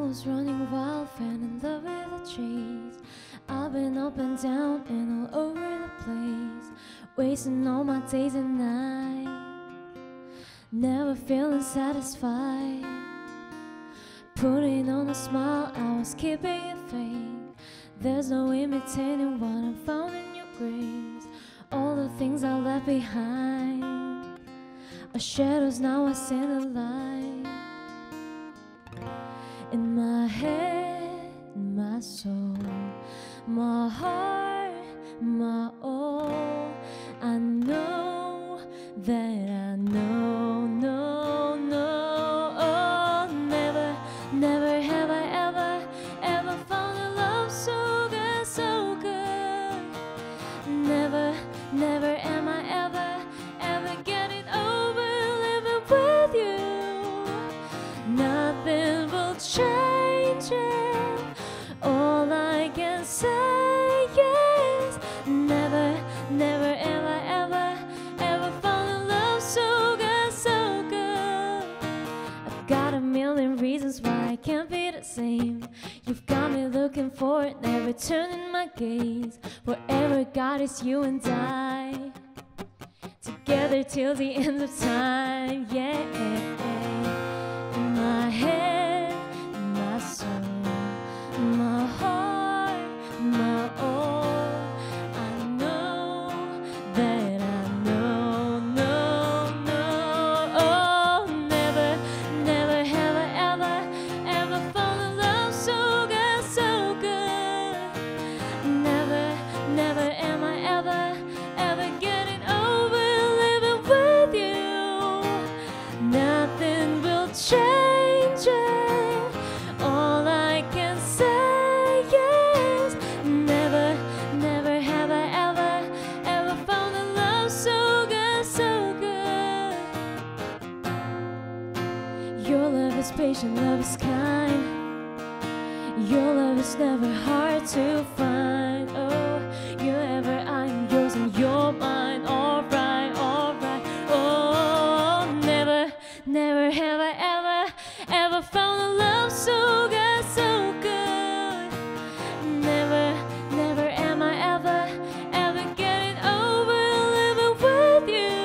was running wild, fell in love with the trees. I've been up and down and all over the place, wasting all my days and nights, never feeling satisfied. Putting on a smile, I was keeping it fake. There's no imitating what I found in your grace. All the things I left behind are shadows, now I see the light. In my head, my soul, my heart, my all, I know that I know, no, no, oh, never, never have I ever found a love so good, so good. Never, never am I ever getting over living with you. Nothing will change it. All I can say is never, never am I ever found a love so good, so good. I've got a million reasons why I can't be the same. You've got me looking for it, never turning my gaze. Wherever God is, you and I, together till the end of time, yeah. In my head, my soul, my heart, my all, I know that I know, no, no, oh, never, never have I ever found a love so good, so good. Never, never am I ever getting over living with you. Nothing will change it. All I can say is never, never have I ever found a love so good, so good. Your love is patient, love is kind. Your love is never hard to find. Oh, you're ever, I am yours and you're mine. Alright, alright. Oh, never, never have I ever found a love so good, so good. Never, never am I ever getting over living with you.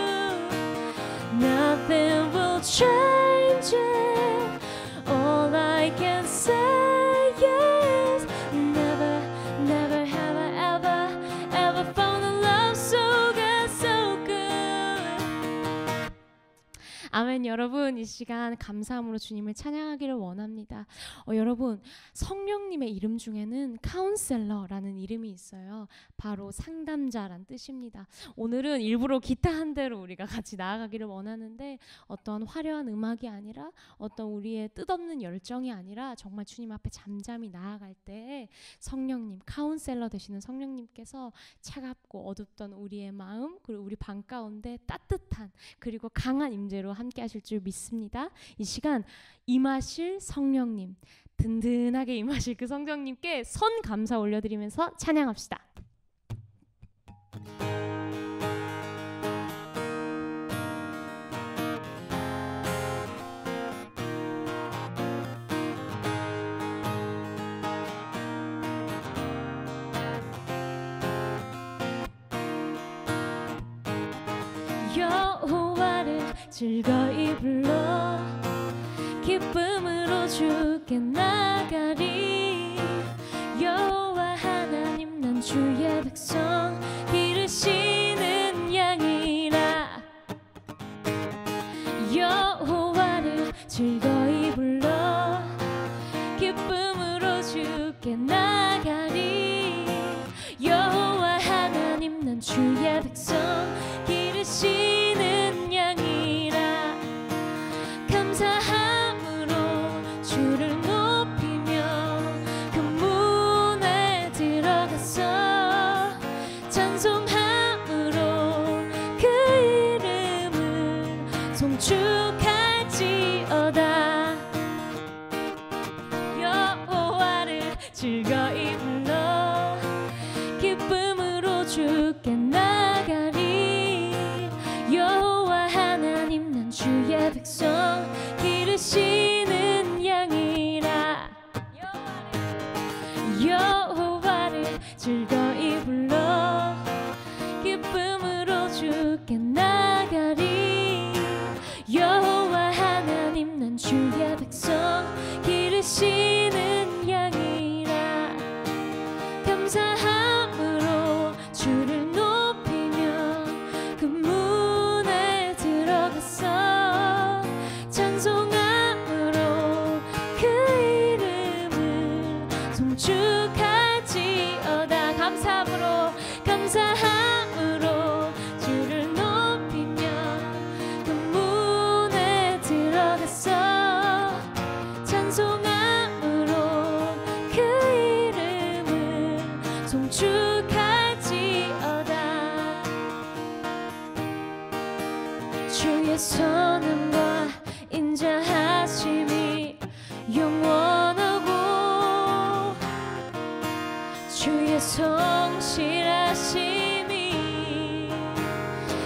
Nothing will change it. All I can say is never, never have I ever found a love so good, so good. 아멘. 여러분, 이 시간 감사함으로 주님을 찬양하기를 원합니다. 여러분, 성령님의 이름 중에는 카운셀러라는 이름이 있어요. 바로 상담자란 뜻입니다. 오늘은 일부러 기타 한 대로 우리가 같이 나아가기를 원하는데, 어떤 화려한 음악이 아니라, 어떤 우리의 뜻없는 열정이 아니라 정말 주님 앞에 잠잠히 나아갈 때 성령님, 카운셀러 되시는 성령님께서 차갑고 어둡던 우리의 마음, 그리고 우리 방 가운데 따뜻한 그리고 강한 임재로 함께 하실 줄 믿습니다. 이 시간 임하실 성령님, 든든하게 임하실 그 성령님께 선 감사 올려드리면서 찬양합시다. 여호와를 즐거이 불러 기쁨으로 주께 나가리. 여호와 하나님, 난 주의 백성, 기르시는 양이라. 여호와를 즐거이 불러 기쁨으로 주께 나가리. 여호와 하나님, 난 주의 백성, 기르시는 양이라. 감사함으로 주를 높이며 그 문에 들어가서 찬송함으로 그 이름을 송축할지어다. 여호와를 즐거이 불러 기쁨으로 주께 나가리. 여호와 하나님, 난 주의 백성, 기르시는 양이라. 기르시는 양이라 감사함으로 주를 높이며 그 문에 들어가서 찬송함으로 그 이름을 송축할지어다. 감사함으로 주를 높이며 그 문에 들어가서 찬송함으로 그 이름을 송축할지어다. 주의 선함과 인자하심이 영원하고 주의 성실하심이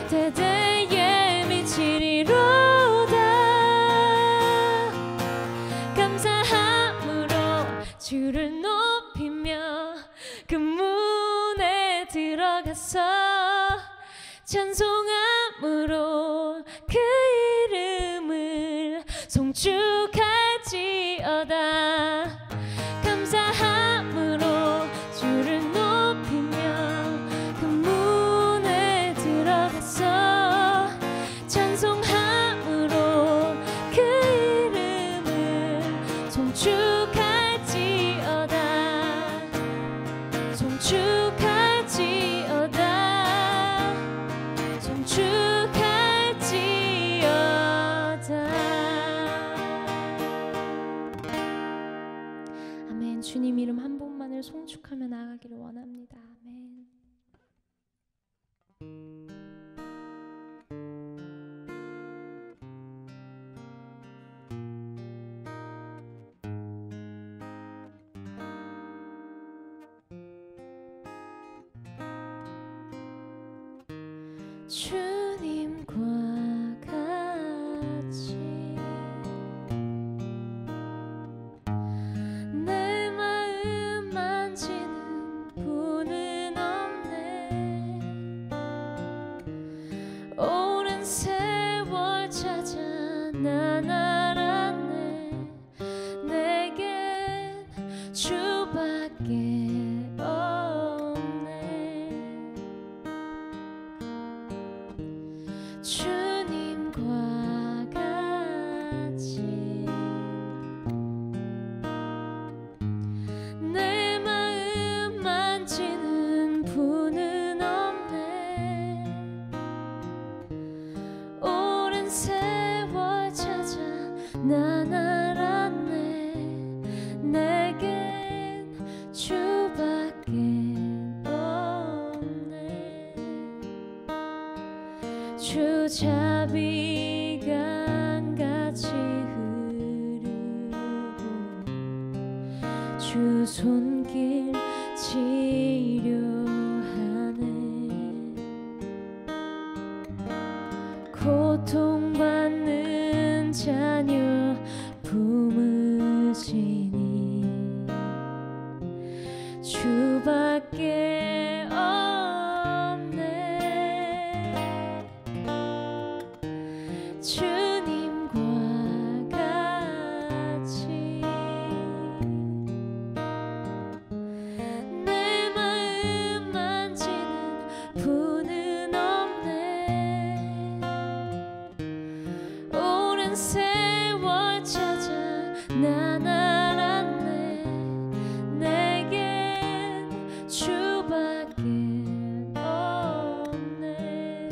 대대에 미치리로다. 감사함으로 주를 높이며 그 문에 들어가서 찬송함으로 그 이름을 송축할지어다. 감사함으로 주를 높이며 그 문에 들어가서 찬송함으로 그 이름을 송축할지어다. 송축할지어다. 송축할지어다. 아멘. 주님 이름 한 번만을 송축하며 나아가기를 원합니다. 아멘. 주님과 같이 내 마음 만지는 분은 없네. 오랜 세월 찾아 난 알았네. 내겐 주밖에 없네. 주님과 같이 내 마음 만지는 분은 없네. 오랜 세월 찾아 난 알았네. 내겐 주밖에 없네. 주 자비 강같이 흐르고 주 손길 치료하네. 고통받는 자녀 품으시니 주밖에 없네. 주님과 같이 내 마음 만지는 분은 없네. 오랜 세월 찾아 난 알았네. 내겐 주밖에 없네.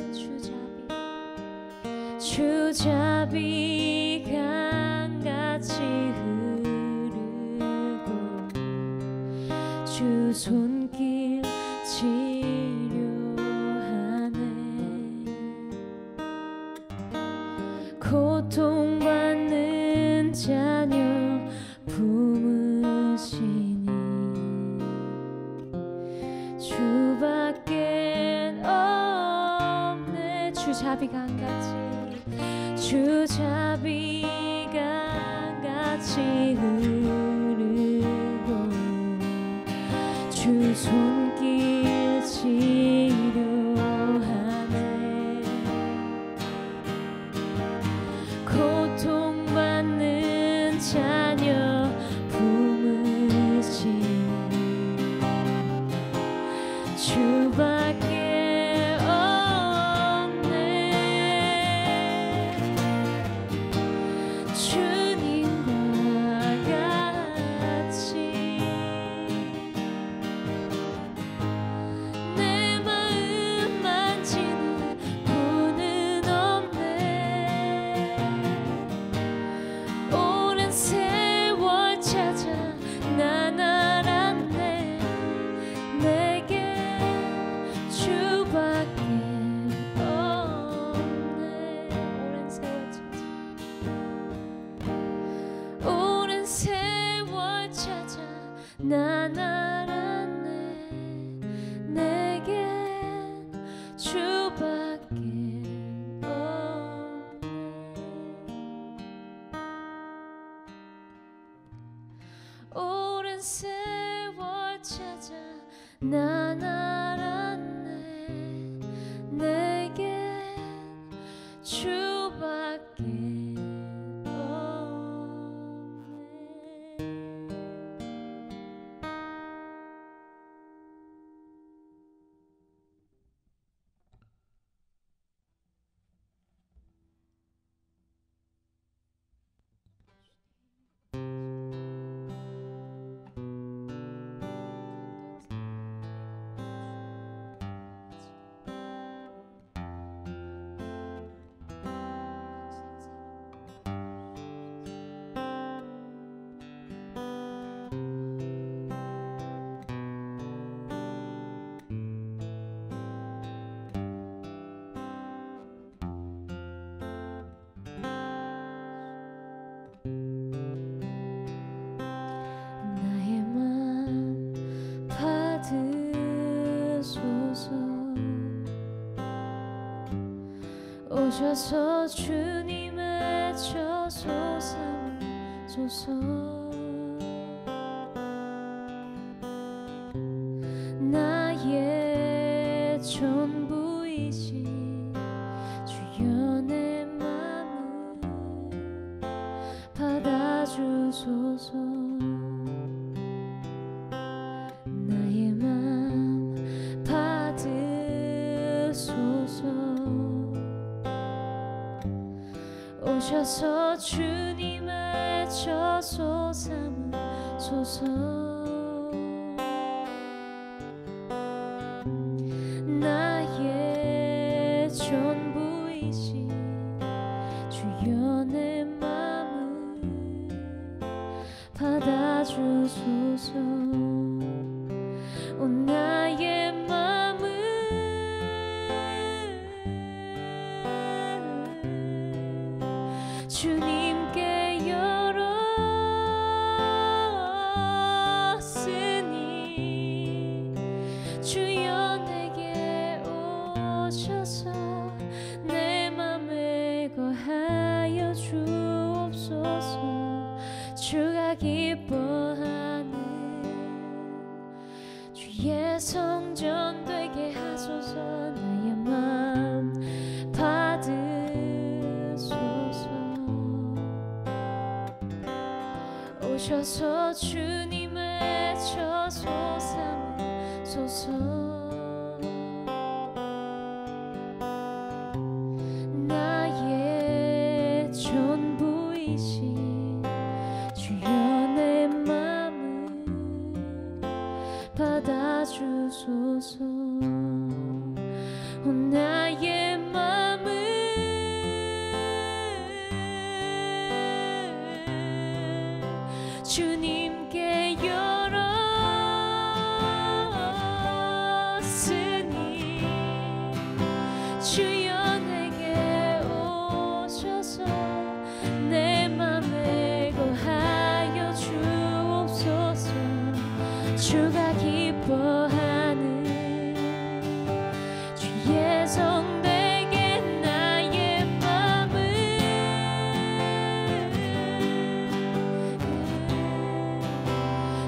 주자비 강같이 흐르고 주 손길 치료하네. 고통받는 자녀 품으시니 주밖에 없네. 주자비 강같이 흐르고 주 손길 치료하네. 고통받는 자녀 난 알았네. 내겐 주밖에 없네. 오랜 세월 찾아 난 알았네. 내겐 주밖에 나의 맘 받으소서. 오셔서 주님의 저소 삼으소서. 나의 전부이신 주여 내 맘을 받아주소서. 나의 맘 받으소서. 오셔서 주님의 저소 삼으소서. 나의 전부이신 주여 내 맘을 받아주소서. 오 나의 맘을 주님께 열었으니 주여 내게 오셔서 내 맘에 거하여 주옵소서. 주가 기뻐하는 주의 성전 되게 하소서. 나의 맘 받으소서. 오셔서 주님의 저소 삼으소서. 나의 전부이신 주여 내 맘을 받아주소서. 오 나의 맘을 주님께 열었으니 주여 내게 오셔서 내 맘에 거하여 주옵소서. 주가 기뻐하는 주의 성되게 나의 맘을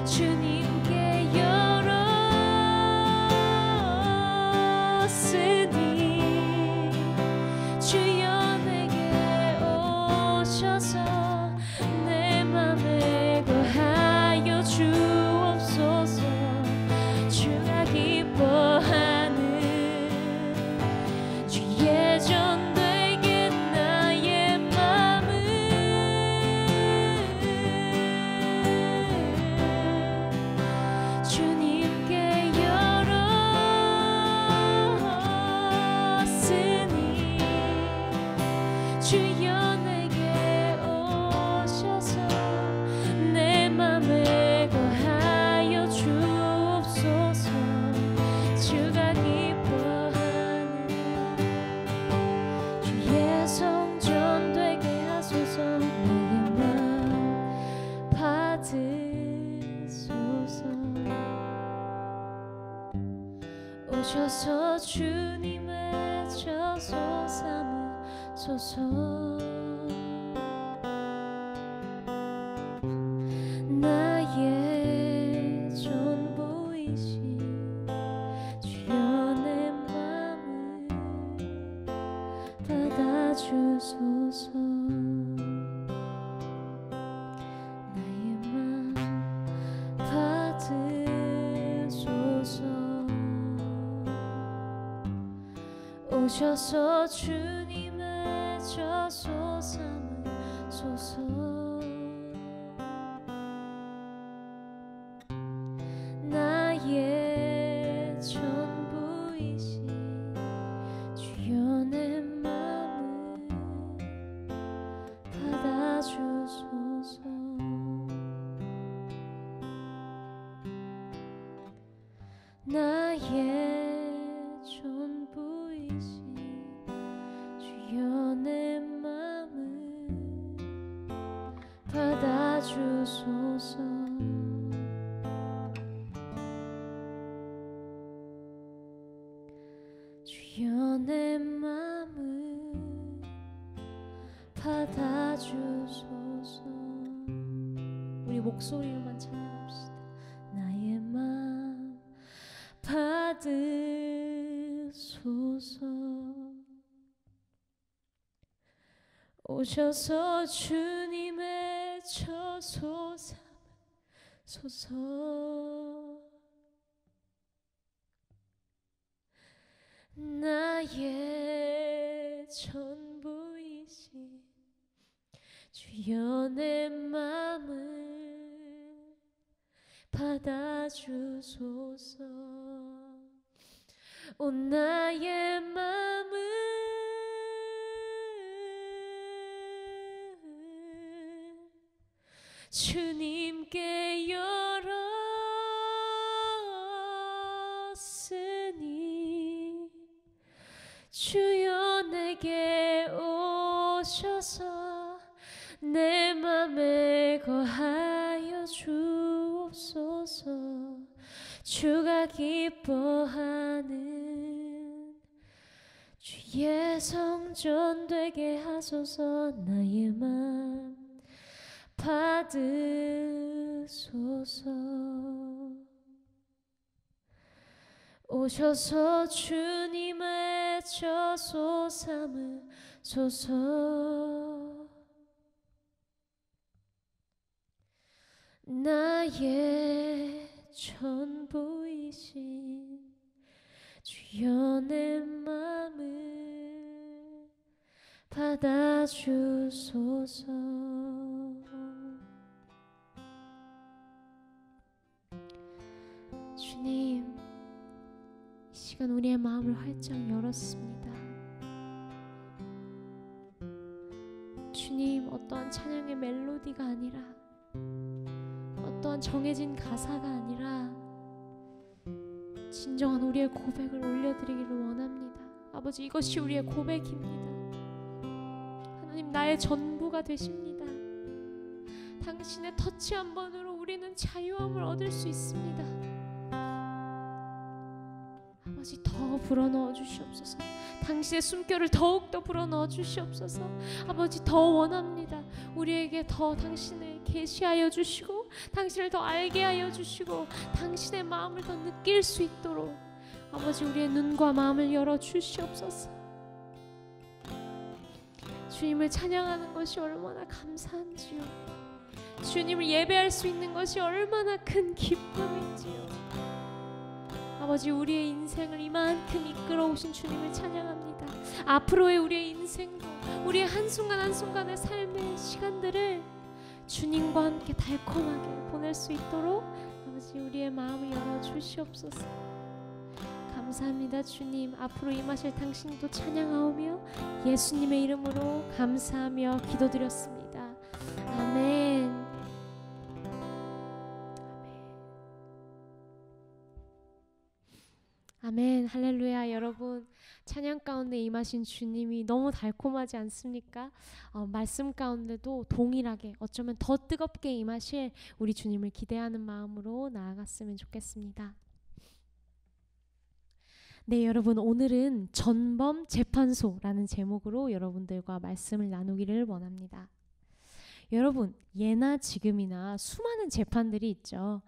주님께 열었으니 주여 내게 오셔서 내 맘에 거하여 주옵소서. 주가 기뻐하는 주의 전 되게 나의 맘을 주님께 열었으니 주여 내게 오셔서 내 맘에 거하여 주옵소서. 주가 기뻐하는 주의 성전 되게 하소서. 나의 맘 받으소서. 오셔서 주님의 저소 삼으소서. 나의 전부이신 주여 내 맘을 받아주소서. 나의 맘 받으소서. 오셔서 주님의 저소 삼으소서. 나의 전부이신 주여 내 맘을 받아주소서. 나의 전부이신 주여 내 맘을 받아주소서. 주여 내 맘을 받아주소서. 우리 목소리로만 찬양합시다. 나의 맘 받으소서. 오셔서 주님의 저소 삼으소서. 나의 전부이신 주여 내 맘을 받아주소서. 오 나의 맘을 주님께 열었으니 주여 내게 오셔서 내 맘에 거하여 주옵소서. 주가 기뻐하는 주의 성전 되게 하소서. 나의 맘 받으소서. 오셔서 주님의 저소 삼으소서. 나의 전부이신 주여 내 맘을 받아주소서. 주님, 이 시간 우리의 마음을 활짝 열었습니다. 주님, 어떠한 찬양의 멜로디가 아니라, 어떠한 정해진 가사가 아니라 진정한 우리의 고백을 올려드리기를 원합니다. 아버지, 이것이 우리의 고백입니다. 하나님, 나의 전부가 되십니다. 당신의 터치 한 번으로 우리는 자유함을 얻을 수 있습니다. 아버지, 더 불어넣어 주시옵소서. 당신의 숨결을 더욱더 불어넣어 주시옵소서. 아버지, 더 원합니다. 우리에게 더 당신을 계시하여 주시고, 당신을 더 알게 하여 주시고, 당신의 마음을 더 느낄 수 있도록 아버지, 우리의 눈과 마음을 열어 주시옵소서. 주님을 찬양하는 것이 얼마나 감사한지요. 주님을 예배할 수 있는 것이 얼마나 큰 기쁨인지요. 아버지, 우리의 인생을 이만큼 이끌어 오신 주님을 찬양합니다. 앞으로의 우리의 인생도, 우리의 한순간 한순간의 삶의 시간들을 주님과 함께 달콤하게 보낼 수 있도록 아버지, 우리의 마음을 열어 주시옵소서. 감사합니다. 주님, 앞으로 임하실 당신도 찬양하오며 예수님의 이름으로 감사하며 기도드렸습니다. 아멘. 아멘. 할렐루야. 여러분, 찬양 가운데 임하신 주님이 너무 달콤하지 않습니까? 말씀 가운데도 동일하게, 어쩌면 더 뜨겁게 임하실 우리 주님을 기대하는 마음으로 나아갔으면 좋겠습니다. 네, 여러분, 오늘은 전범 재판소라는 제목으로 여러분들과 말씀을 나누기를 원합니다. 여러분, 예나 지금이나 수많은 재판들이 있죠.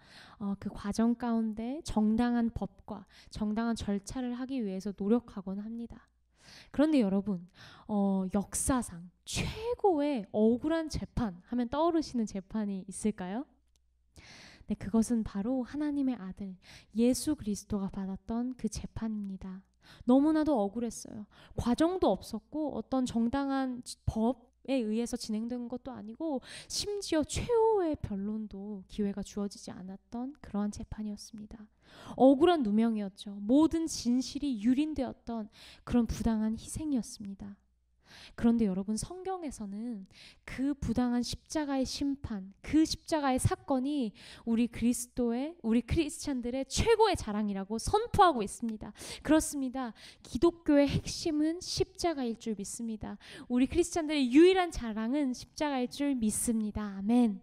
그 과정 가운데 정당한 법과 정당한 절차를 하기 위해서 노력하곤 합니다. 그런데 여러분, 역사상 최고의 억울한 재판 하면 떠오르시는 재판이 있을까요? 네, 그것은 바로 하나님의 아들 예수 그리스도가 받았던 그 재판입니다. 너무나도 억울했어요. 과정도 없었고 어떤 정당한 법에 의해서 진행된 것도 아니고 심지어 최후의 변론도 기회가 주어지지 않았던 그러한 재판이었습니다. 억울한 누명이었죠. 모든 진실이 유린되었던 그런 부당한 희생이었습니다. 그런데 여러분, 성경에서는 그 부당한 십자가의 심판, 그 십자가의 사건이 우리 크리스찬들의 최고의 자랑이라고 선포하고 있습니다. 그렇습니다. 기독교의 핵심은 십자가일 줄 믿습니다. 우리 크리스찬들의 유일한 자랑은 십자가일 줄 믿습니다. 아멘.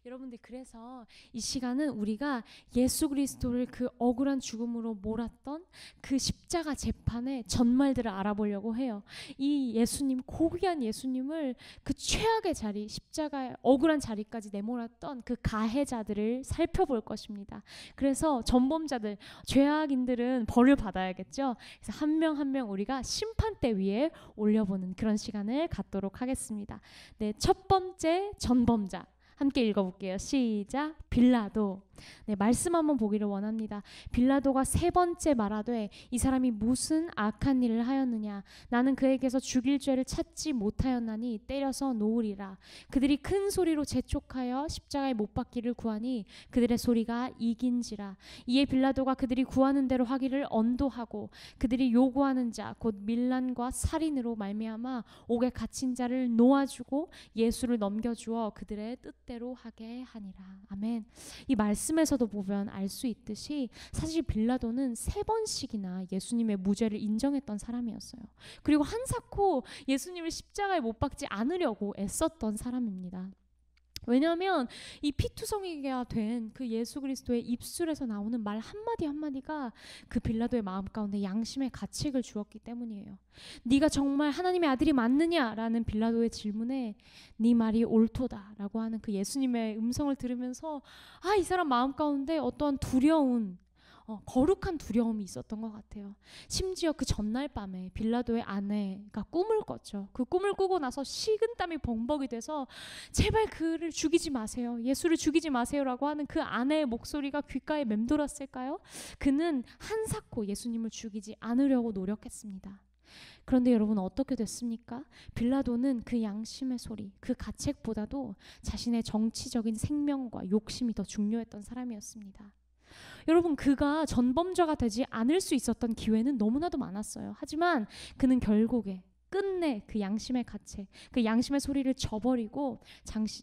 여러분들, 그래서 이 시간은 우리가 예수 그리스도를 그 억울한 죽음으로 몰았던 그 십자가 재판의 전말들을 알아보려고 해요. 이 예수님, 고귀한 예수님을 그 최악의 자리, 십자가의 억울한 자리까지 내몰았던 그 가해자들을 살펴볼 것입니다. 그래서 전범자들, 죄악인들은 벌을 받아야겠죠. 그래서 한 명 한 명 우리가 심판대 위에 올려보는 그런 시간을 갖도록 하겠습니다. 네, 첫 번째 전범자 함께 읽어볼게요. 시작. 빌라도. 네, 말씀 한번 보기를 원합니다. 빌라도가 세 번째 말하되 이 사람이 무슨 악한 일을 하였느냐. 나는 그에게서 죽일 죄를 찾지 못하였나니 때려서 놓으리라. 그들이 큰 소리로 재촉하여 십자가에 못 박기를 구하니 그들의 소리가 이긴지라. 이에 빌라도가 그들이 구하는 대로 하기를 언도하고 그들이 요구하는 자 곧 밀란과 살인으로 말미암아 옥에 갇힌 자를 놓아주고 예수를 넘겨주어 그들의 뜻대로 하게 하니라. 아멘. 이 말씀에서도 보면 알 수 있듯이 사실 빌라도는 3번씩이나 예수님의 무죄를 인정했던 사람이었어요. 그리고 한사코 예수님을 십자가에 못 박지 않으려고 애썼던 사람입니다. 왜냐하면 이 피투성이가 된 그 예수 그리스도의 입술에서 나오는 말 한마디 한마디가 그 빌라도의 마음 가운데 양심의 가책을 주었기 때문이에요. 네가 정말 하나님의 아들이 맞느냐라는 빌라도의 질문에 네 말이 옳도다 라고 하는 그 예수님의 음성을 들으면서 이 사람 마음 가운데 어떤 두려운 거룩한 두려움이 있었던 것 같아요. 심지어 그 전날 밤에 빌라도의 아내가 꿈을 꿨죠. 그 꿈을 꾸고 나서 식은땀이 벙벅이 돼서 제발 그를 죽이지 마세요. 예수를 죽이지 마세요라고 하는 그 아내의 목소리가 귓가에 맴돌았을까요? 그는 한사코 예수님을 죽이지 않으려고 노력했습니다. 그런데 여러분, 어떻게 됐습니까? 빌라도는 그 양심의 소리, 그 가책보다도 자신의 정치적인 생명과 욕심이 더 중요했던 사람이었습니다. 여러분, 그가 전범자가 되지 않을 수 있었던 기회는 너무나도 많았어요. 하지만 그는 결국에 끝내 그 양심의 가책, 그 양심의 소리를 저버리고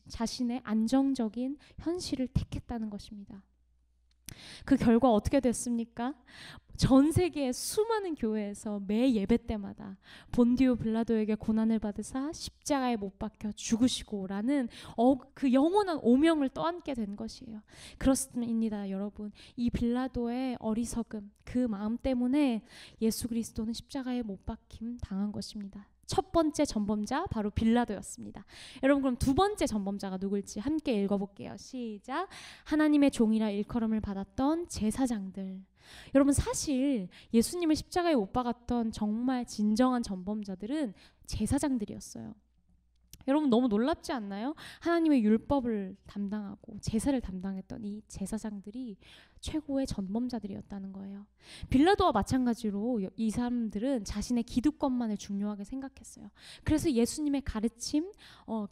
자신의 안정적인 현실을 택했다는 것입니다. 그 결과 어떻게 됐습니까? 전 세계의 수많은 교회에서 매 예배 때마다 본디오 빌라도에게 고난을 받으사 십자가에 못 박혀 죽으시고라는 그 영원한 오명을 떠안게 된 것이에요. 그렇습니다, 여러분. 이 빌라도의 어리석음, 그 마음 때문에 예수 그리스도는 십자가에 못 박힘 당한 것입니다. 첫 번째 전범자 바로 빌라도였습니다. 여러분, 그럼 두 번째 전범자가 누굴지 함께 읽어볼게요. 시작. 하나님의 종이라 일컬음을 받았던 제사장들. 여러분, 사실 예수님을 십자가에 못 박았던 정말 진정한 전범자들은 제사장들이었어요. 여러분, 너무 놀랍지 않나요? 하나님의 율법을 담당하고 제사를 담당했던 이 제사장들이 최고의 전범자들이었다는 거예요. 빌라도와 마찬가지로 이 사람들은 자신의 기득권만을 중요하게 생각했어요. 그래서 예수님의 가르침,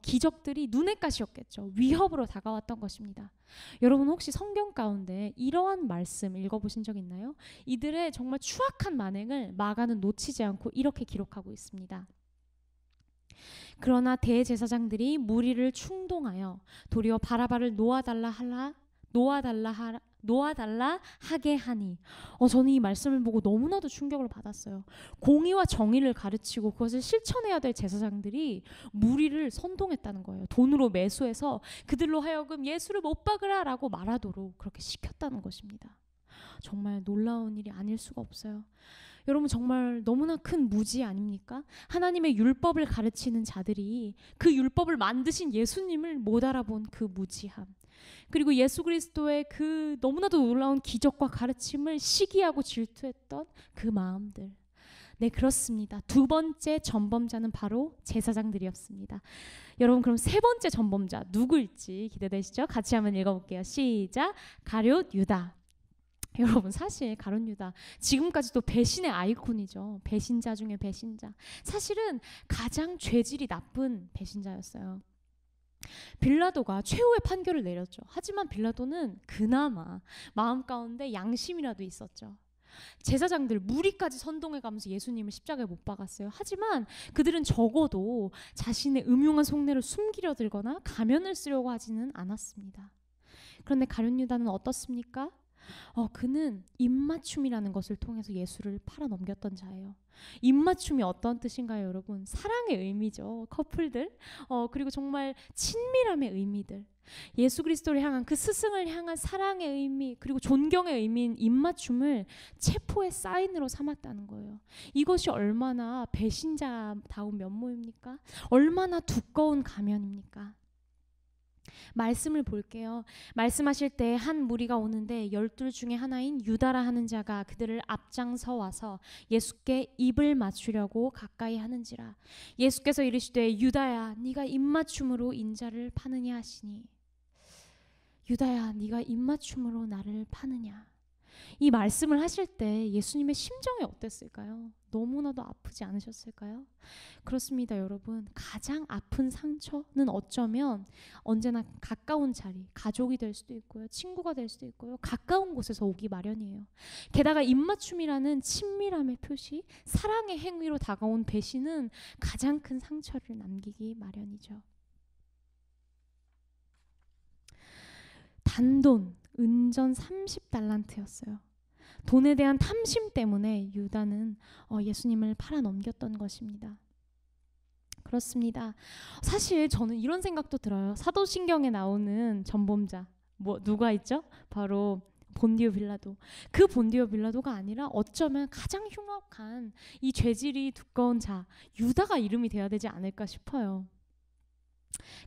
기적들이 눈에 가시였겠죠. 위협으로 다가왔던 것입니다. 여러분, 혹시 성경 가운데 이러한 말씀 읽어보신 적 있나요? 이들의 정말 추악한 만행을 마가는 놓치지 않고 이렇게 기록하고 있습니다. 그러나 대제사장들이 무리를 충동하여 도리어 바라바를 놓아달라 하게 하니 저는 이 말씀을 보고 너무나도 충격을 받았어요. 공의와 정의를 가르치고 그것을 실천해야 될 제사장들이 무리를 선동했다는 거예요. 돈으로 매수해서 그들로 하여금 예수를 못 박으라 라고 말하도록 그렇게 시켰다는 것입니다. 정말 놀라운 일이 아닐 수가 없어요. 여러분 정말 너무나 큰 무지 아닙니까? 하나님의 율법을 가르치는 자들이 그 율법을 만드신 예수님을 못 알아본 그 무지함, 그리고 예수 그리스도의 그 너무나도 놀라운 기적과 가르침을 시기하고 질투했던 그 마음들. 네, 그렇습니다. 두 번째 전범자는 바로 제사장들이었습니다. 여러분 그럼 세 번째 전범자 누구일지 기대되시죠? 같이 한번 읽어볼게요. 시작. 가룟 유다. 여러분 사실 가룟 유다 지금까지도 배신의 아이콘이죠. 배신자 중에 배신자. 사실은 가장 죄질이 나쁜 배신자였어요. 빌라도가 최후의 판결을 내렸죠. 하지만 빌라도는 그나마 마음 가운데 양심이라도 있었죠. 제사장들 무리까지 선동해가면서 예수님을 십자가에 못 박았어요. 하지만 그들은 적어도 자신의 음흉한 속내를 숨기려 들거나 가면을 쓰려고 하지는 않았습니다. 그런데 가룟 유다는 어떻습니까? 그는 입맞춤이라는 것을 통해서 예수를 팔아넘겼던 자예요. 입맞춤이 어떤 뜻인가요, 여러분? 사랑의 의미죠. 커플들, 그리고 정말 친밀함의 의미들. 예수 그리스도를 향한 그 스승을 향한 사랑의 의미, 그리고 존경의 의미인 입맞춤을 체포의 사인으로 삼았다는 거예요. 이것이 얼마나 배신자다운 면모입니까? 얼마나 두꺼운 가면입니까? 말씀을 볼게요. 말씀하실 때 한 무리가 오는데 12 중에 하나인 유다라 하는 자가 그들을 앞장서 와서 예수께 입을 맞추려고 가까이 하는지라. 예수께서 이르시되 유다야 네가 입맞춤으로 인자를 파느냐 하시니. 유다야 네가 입맞춤으로 나를 파느냐. 이 말씀을 하실 때 예수님의 심정이 어땠을까요? 너무나도 아프지 않으셨을까요? 그렇습니다, 여러분. 가장 아픈 상처는 어쩌면 언제나 가까운 자리, 가족이 될 수도 있고요, 친구가 될 수도 있고요, 가까운 곳에서 오기 마련이에요. 게다가 입맞춤이라는 친밀함의 표시, 사랑의 행위로 다가온 배신은 가장 큰 상처를 남기기 마련이죠. 단돈, 은전 30달란트였어요. 돈에 대한 탐심 때문에 유다는 예수님을 팔아넘겼던 것입니다. 그렇습니다. 사실 저는 이런 생각도 들어요. 사도신경에 나오는 전범자, 누가 있죠? 바로 본디오 빌라도. 그 본디오 빌라도가 아니라 어쩌면 가장 흉악한 이 죄질이 두꺼운 자 유다가 이름이 돼야 되지 않을까 싶어요.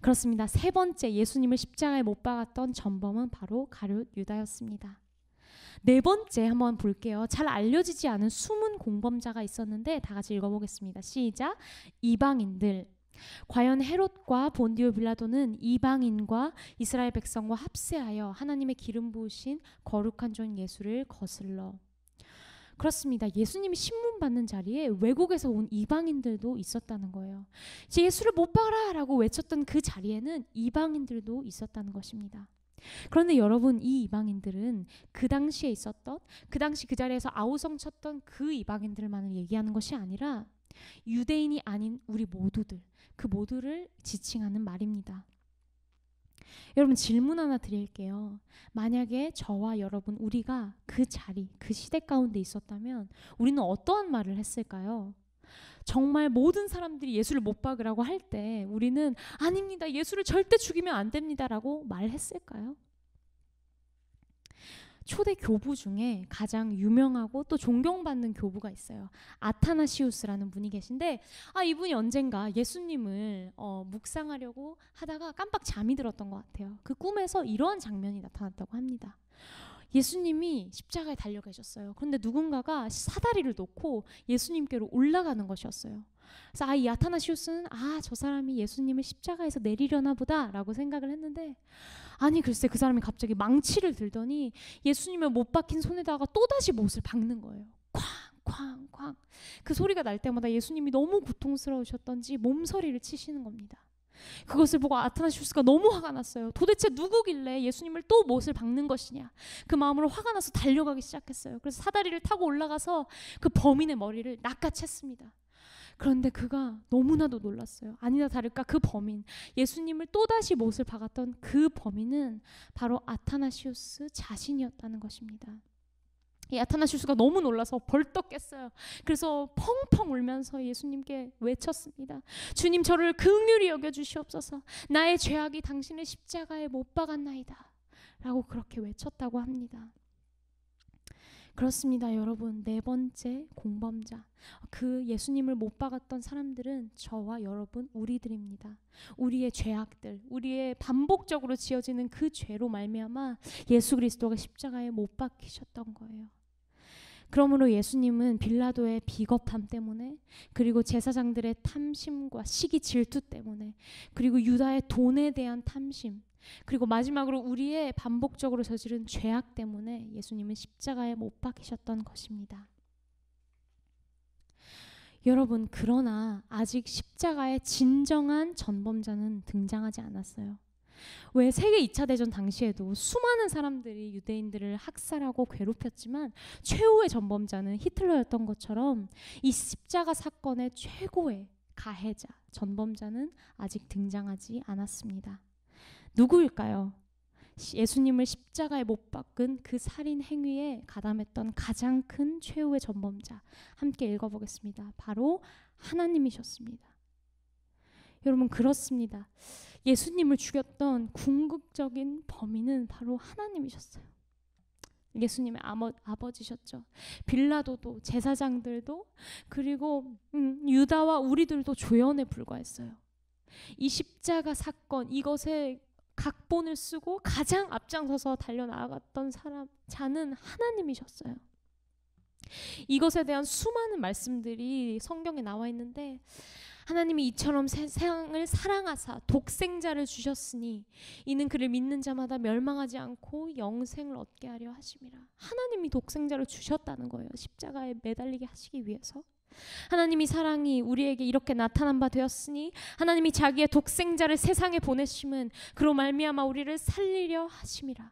그렇습니다. 세 번째 예수님을 십자가에 못 박았던 전범은 바로 가룟 유다였습니다. 네 번째 한번 볼게요. 잘 알려지지 않은 숨은 공범자가 있었는데 다 같이 읽어보겠습니다. 시작. 이방인들. 과연 헤롯과 본디오 빌라도는 이방인과 이스라엘 백성과 합세하여 하나님의 기름 부으신 거룩한 종 예수를 거슬러. 그렇습니다. 예수님이 신문 받는 자리에 외국에서 온 이방인들도 있었다는 거예요. 이제 예수를 못 박아라 라고 외쳤던 그 자리에는 이방인들도 있었다는 것입니다. 그런데 여러분, 이 이방인들은 그 당시에 있었던, 그 당시 그 자리에서 아우성 쳤던 그 이방인들만을 얘기하는 것이 아니라 유대인이 아닌 우리 모두들, 그 모두를 지칭하는 말입니다. 여러분, 질문 하나 드릴게요. 만약에 저와 여러분, 우리가 그 자리, 그 시대 가운데 있었다면 우리는 어떠한 말을 했을까요? 정말 모든 사람들이 예수를 못 박으라고 할 때 우리는 아닙니다, 예수를 절대 죽이면 안 됩니다 라고 말했을까요? 초대 교부 중에 가장 유명하고 또 존경받는 교부가 있어요. 아타나시우스라는 분이 계신데 이분이 언젠가 예수님을 묵상하려고 하다가 깜빡 잠이 들었던 것 같아요. 그 꿈에서 이러한 장면이 나타났다고 합니다. 예수님이 십자가에 달려 계셨어요. 그런데 누군가가 사다리를 놓고 예수님께로 올라가는 것이었어요. 그래서 이 아타나시우스는 저 사람이 예수님을 십자가에서 내리려나 보다 라고 생각을 했는데, 아니 글쎄 그 사람이 갑자기 망치를 들더니 예수님을 못 박힌 손에다가 또다시 못을 박는 거예요. 쾅쾅쾅. 그 소리가 날 때마다 예수님이 너무 고통스러우셨던지 몸서리를 치시는 겁니다. 그것을 보고 아타나시우스가 너무 화가 났어요. 도대체 누구길래 예수님을 또 못을 박는 것이냐. 그 마음으로 화가 나서 달려가기 시작했어요. 그래서 사다리를 타고 올라가서 그 범인의 머리를 낚아챘습니다. 그런데 그가 너무나도 놀랐어요. 아니나 다를까 그 범인, 예수님을 또다시 못을 박았던 그 범인은 바로 아타나시우스 자신이었다는 것입니다. 이 아타나시우스가 너무 놀라서 벌떡 깼어요. 그래서 펑펑 울면서 예수님께 외쳤습니다. 주님, 저를 긍휼히 여겨주시옵소서. 나의 죄악이 당신의 십자가에 못 박았나이다 라고 그렇게 외쳤다고 합니다. 그렇습니다, 여러분. 네 번째 공범자, 그 예수님을 못 박았던 사람들은 저와 여러분, 우리들입니다. 우리의 죄악들, 우리의 반복적으로 지어지는 그 죄로 말미암아 예수 그리스도가 십자가에 못 박히셨던 거예요. 그러므로 예수님은 빌라도의 비겁함 때문에, 그리고 제사장들의 탐심과 시기 질투 때문에, 그리고 유다의 돈에 대한 탐심, 그리고 마지막으로 우리의 반복적으로 저지른 죄악 때문에 예수님은 십자가에 못 박히셨던 것입니다. 여러분, 그러나 아직 십자가의 진정한 전범자는 등장하지 않았어요. 왜 세계 2차 대전 당시에도 수많은 사람들이 유대인들을 학살하고 괴롭혔지만 최후의 전범자는 히틀러였던 것처럼 이 십자가 사건의 최고의 가해자, 전범자는 아직 등장하지 않았습니다. 누구일까요? 예수님을 십자가에 못 박은 그 살인 행위에 가담했던 가장 큰 최후의 전범자, 함께 읽어보겠습니다. 바로 하나님이셨습니다. 여러분, 그렇습니다. 예수님을 죽였던 궁극적인 범인은 바로 하나님이셨어요. 예수님의 아버지셨죠. 빌라도도, 제사장들도, 그리고 유다와 우리들도 조연에 불과했어요. 이 십자가 사건, 이것에 각본을 쓰고 가장 앞장서서 달려나갔던 자는 하나님이셨어요. 이것에 대한 수많은 말씀들이 성경에 나와 있는데, 하나님이 이처럼 세상을 사랑하사 독생자를 주셨으니 이는 그를 믿는 자마다 멸망하지 않고 영생을 얻게 하려 하심이라. 하나님이 독생자를 주셨다는 거예요. 십자가에 매달리게 하시기 위해서. 하나님이 사랑이 우리에게 이렇게 나타난 바 되었으니 하나님이 자기의 독생자를 세상에 보내심은 그로 말미암아 우리를 살리려 하심이라.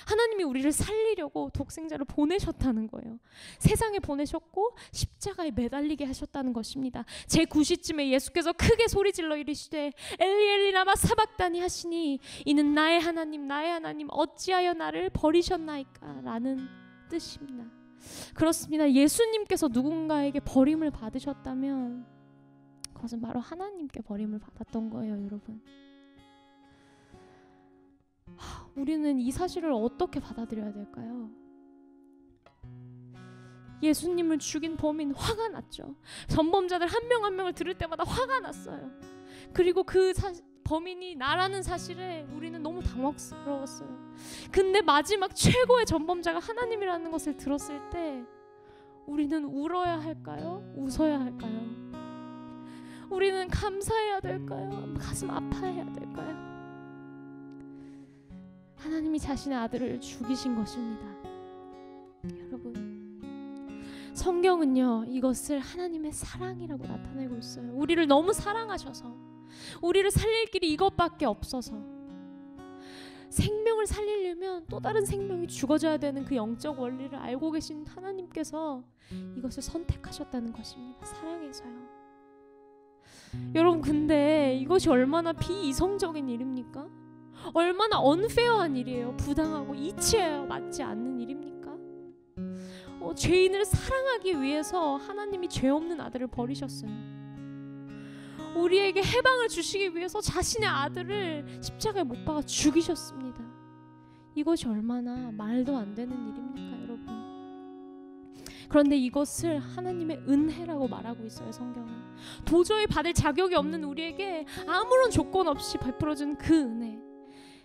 하나님이 우리를 살리려고 독생자를 보내셨다는 거예요. 세상에 보내셨고 십자가에 매달리게 하셨다는 것입니다. 제9시쯤에 예수께서 크게 소리질러 이르시되 엘리 엘리 라마 사박다니 하시니 이는 나의 하나님 어찌하여 나를 버리셨나이까 라는 뜻입니다. 그렇습니다. 예수님께서 누군가에게 버림을 받으셨다면 그것은 바로 하나님께 버림을 받았던 거예요, 여러분. 우리는 이 사실을 어떻게 받아들여야 될까요? 예수님을 죽인 범인 화가 났죠. 전범자들 한 명 한 명을 들을 때마다 화가 났어요. 그리고 그 범인이 나라는 사실에 우리는 너무 당황스러웠어요. 근데 마지막 최고의 전범자가 하나님이라는 것을 들었을 때 우리는 울어야 할까요? 웃어야 할까요? 우리는 감사해야 될까요? 가슴 아파해야 될까요? 하나님이 자신의 아들을 죽이신 것입니다. 여러분, 성경은요, 이것을 하나님의 사랑이라고 나타내고 있어요. 우리를 너무 사랑하셔서, 우리를 살릴 길이 이것밖에 없어서, 생명을 살리려면 또 다른 생명이 죽어져야 되는 그 영적 원리를 알고 계신 하나님께서 이것을 선택하셨다는 것입니다. 사랑해서요. 여러분, 근데 이것이 얼마나 비이성적인 일입니까? 얼마나 언페어한 일이에요. 부당하고 이치에 맞지 않는 일입니까? 죄인을 사랑하기 위해서 하나님이 죄 없는 아들을 버리셨어요. 우리에게 해방을 주시기 위해서 자신의 아들을 십자가에 못 박아 죽이셨습니다. 이것이 얼마나 말도 안 되는 일입니까, 여러분? 그런데 이것을 하나님의 은혜라고 말하고 있어요, 성경은. 도저히 받을 자격이 없는 우리에게 아무런 조건 없이 베풀어준 그 은혜,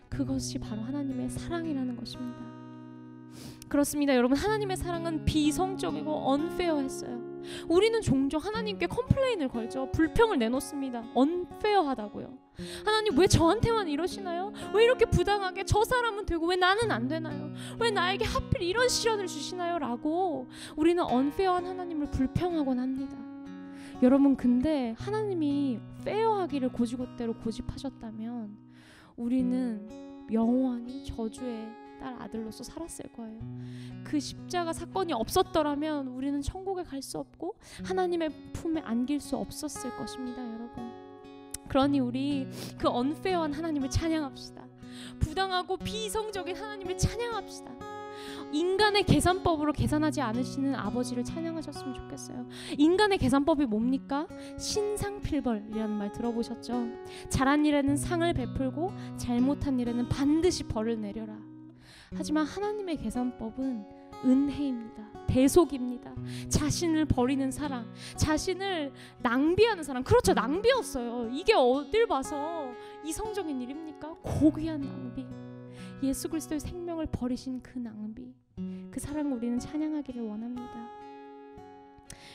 그것이 바로 하나님의 사랑이라는 것입니다. 그렇습니다, 여러분. 하나님의 사랑은 비이성적이고 언페어했어요. 우리는 종종 하나님께 컴플레인을 걸죠. 불평을 내놓습니다. 언페어하다고요. 하나님, 왜 저한테만 이러시나요? 왜 이렇게 부당하게 저 사람은 되고 왜 나는 안 되나요? 왜 나에게 하필 이런 시련을 주시나요? 라고 우리는 언페어한 하나님을 불평하곤 합니다. 여러분, 근데 하나님이 페어하기를 고지고대로 고집하셨다면 우리는 영원히 저주의 딸 아들로서 살았을 거예요. 그 십자가 사건이 없었더라면 우리는 천국에 갈 수 없고 하나님의 품에 안길 수 없었을 것입니다, 여러분. 그러니 우리 그 언페어한 하나님을 찬양합시다. 부당하고 비이성적인 하나님을 찬양합시다. 인간의 계산법으로 계산하지 않으시는 아버지를 찬양하셨으면 좋겠어요. 인간의 계산법이 뭡니까? 신상필벌이라는 말 들어보셨죠? 잘한 일에는 상을 베풀고 잘못한 일에는 반드시 벌을 내려라. 하지만 하나님의 계산법은 은혜입니다. 대속입니다. 자신을 버리는 사랑, 자신을 낭비하는 사랑. 그렇죠, 낭비였어요. 이게 어딜 봐서 이성적인 일입니까? 고귀한 낭비, 예수 그리스도의 생명을 버리신 그 낭비, 그 사랑을 우리는 찬양하기를 원합니다.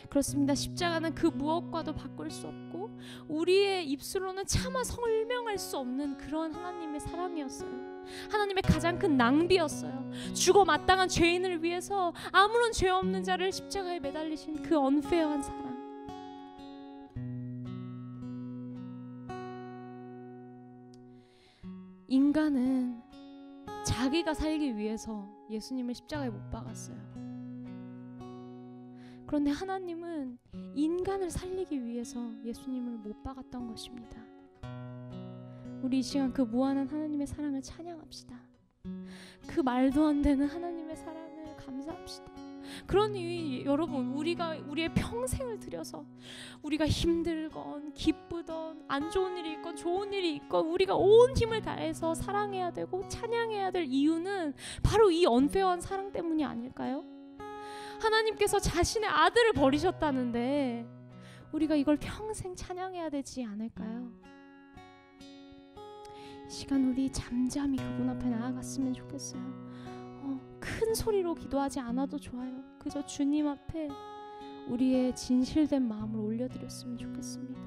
그렇습니다. 십자가는 그 무엇과도 바꿀 수 없고 우리의 입술로는 차마 설명할 수 없는 그런 하나님의 사랑이었어요. 하나님의 가장 큰 낭비였어요. 죽어 마땅한 죄인을 위해서 아무런 죄 없는 자를 십자가에 매달리신 그 언페어한 사랑. 인간은 자기가 살기 위해서 예수님을 십자가에 못 박았어요. 그런데 하나님은 인간을 살리기 위해서 예수님을 못 박았던 것입니다. 우리 이 시간 그 무한한 하나님의 사랑을 찬양합시다. 그 말도 안 되는 하나님의 사랑을 감사합시다. 그러니 여러분, 우리의 평생을 들여서 우리가 힘들건 기쁘던 안 좋은 일이 있건 좋은 일이 있건 우리가 온 힘을 다해서 사랑해야 되고 찬양해야 될 이유는 바로 이 언페어한 사랑 때문이 아닐까요? 하나님께서 자신의 아들을 버리셨다는데 우리가 이걸 평생 찬양해야 되지 않을까요? 이 시간 우리 잠잠히 그분 앞에 나아갔으면 좋겠어요. 큰 소리로 기도하지 않아도 좋아요. 그저 주님 앞에 우리의 진실된 마음을 올려드렸으면 좋겠습니다.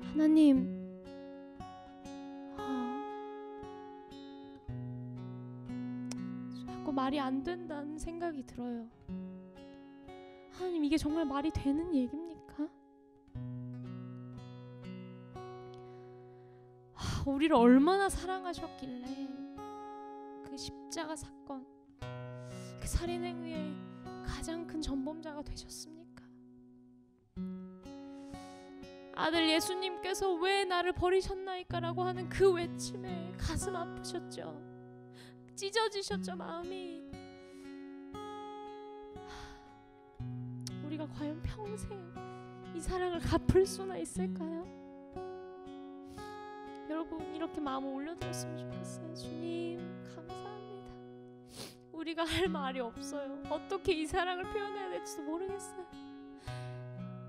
하나님, 자꾸 말이 안 된다는 생각이 들어요. 하나님, 이게 정말 말이 되는 얘기입니까? 우리를 얼마나 사랑하셨길래 그 십자가 사건, 그 살인행위의 가장 큰 전범자가 되셨습니까? 아들 예수님께서 왜 나를 버리셨나이까 라고 하는 그 외침에 가슴 아프셨죠. 찢어지셨죠, 마음이. 우리가 과연 평생 이 사랑을 갚을 수나 있을까요? 여러분, 이렇게 마음을 올려드렸으면 좋겠어요. 주님, 감사합니다. 우리가 할 말이 없어요. 어떻게 이 사랑을 표현해야 될지도 모르겠어요.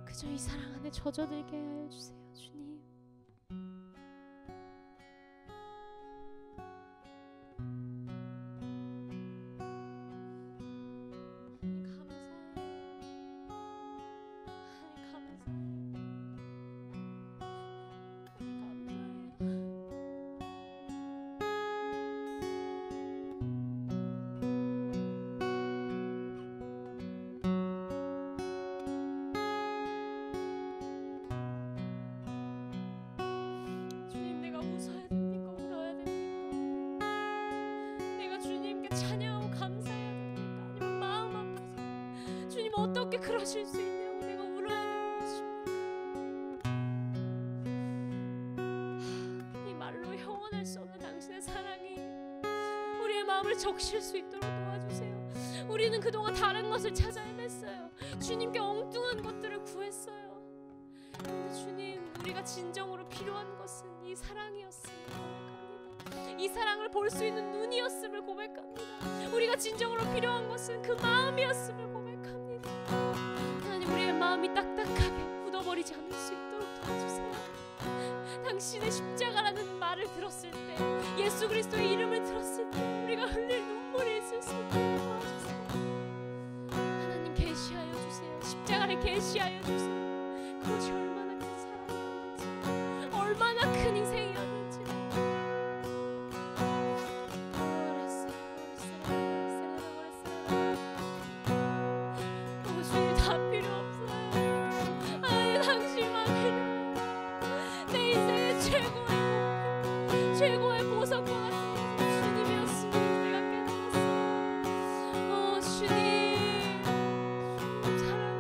그저 이 사랑 안에 젖어들게 하여 주세요, 주님. 어떻게 그러실 수 있냐고 내가 울어야 되는 것입니까? 이 말로 형언할 수 없는 당신의 사랑이 우리의 마음을 적실 수 있도록 도와주세요. 우리는 그동안 다른 것을 찾아 헤맸어요. 주님께 엉뚱한 것들을 구했어요. 그런데 주님, 우리가 진정으로 필요한 것은 이 사랑이었음을 고백합니다. 이 사랑을 볼 수 있는 눈이었음을 고백합니다. 우리가 진정으로 필요한 것은 그 마음이었음을 고백합니다. 하나님, 우리의 마음이 딱딱하게 굳어버리지 않을 수 있도록 도와주세요. 당신의 십자가라는 말을 들었을 때, 예수 그리스도의 이름을 들었을 때 우리가 흘릴 눈물이 있을 수 있도록 도와주세요. 하나님, 계시하여 주세요. 십자가를 계시하여 주세요. 그것이 얼마나 큰 사랑이었는지, 얼마나 큰 희생이었는지. 최고의 보석과 같은 주님이었음을 내가 깨달았어. 주님 사랑해.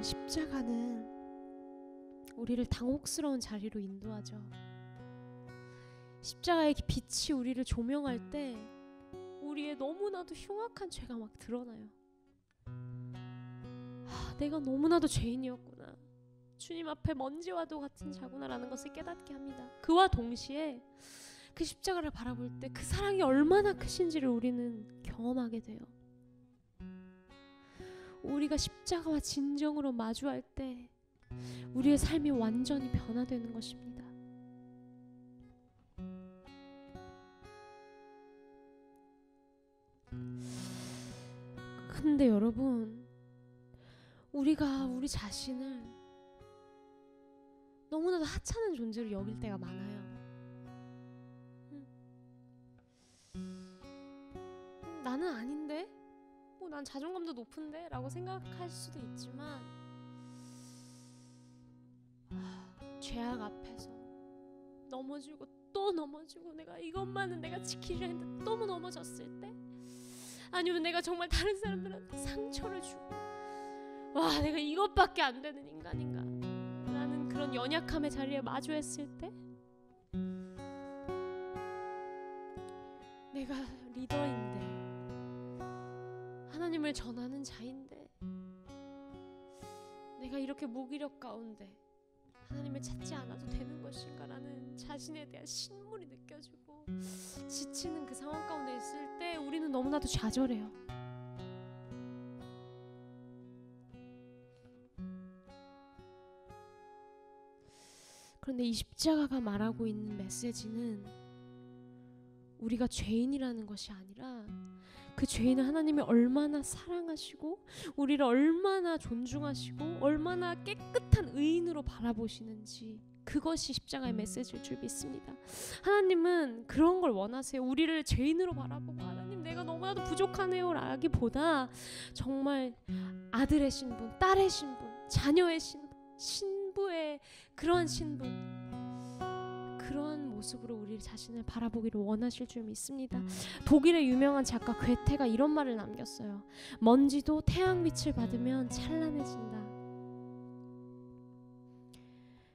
십자가는 우리를 당혹스러운 자리로 인도하죠. 십자가의 빛이 우리를 조명할 때 우리의 너무나도 흉악한 죄가 막 드러나요. 내가 너무나도 죄인이었구나, 주님 앞에 먼지와도 같은 자구나라는 것을 깨닫게 합니다. 그와 동시에 그 십자가를 바라볼 때 그 사랑이 얼마나 크신지를 우리는 경험하게 돼요. 우리가 십자가와 진정으로 마주할 때 우리의 삶이 완전히 변화되는 것입니다. 근데 여러분, 우리가 우리 자신을 너무나도 하찮은 존재로 여길 때가 많아요. 나는 아닌데? 난 자존감도 높은데? 라고 생각할 수도 있지만 죄악 앞에서 넘어지고 또 넘어지고, 내가 이것만은 내가 지키려 했는데 또 넘어졌을 때, 아니면 내가 정말 다른 사람들한테 상처를 주고, 와, 내가 이것밖에 안 되는 인간인가 라는 그런 연약함의 자리에 마주했을 때, 내가 리더인데, 하나님을 전하는 자인데, 내가 이렇게 무기력 가운데 하나님을 찾지 않아도 되는 것인가 라는 자신에 대한 신물이 느껴지고 지치는 그 상황 가운데 있을 때 우리는 너무나도 좌절해요. 그런데 이 십자가가 말하고 있는 메시지는 우리가 죄인이라는 것이 아니라 그 죄인을 하나님이 얼마나 사랑하시고 우리를 얼마나 존중하시고 얼마나 깨끗한 의인으로 바라보시는지, 그것이 십자가의 메시지일 줄 믿습니다. 하나님은 그런 걸 원하세요. 우리를 죄인으로 바라보고 하나님 내가 너무나도 부족하네요 라기보다 정말 아들의 신분, 딸의 신분, 자녀의 신분, 신부의 그러한 신분, 그러한 모습으로 우리 자신을 바라보기를 원하실 줄 믿습니다. 독일의 유명한 작가 괴테가 이런 말을 남겼어요. 먼지도 태양빛을 받으면 찬란해진다.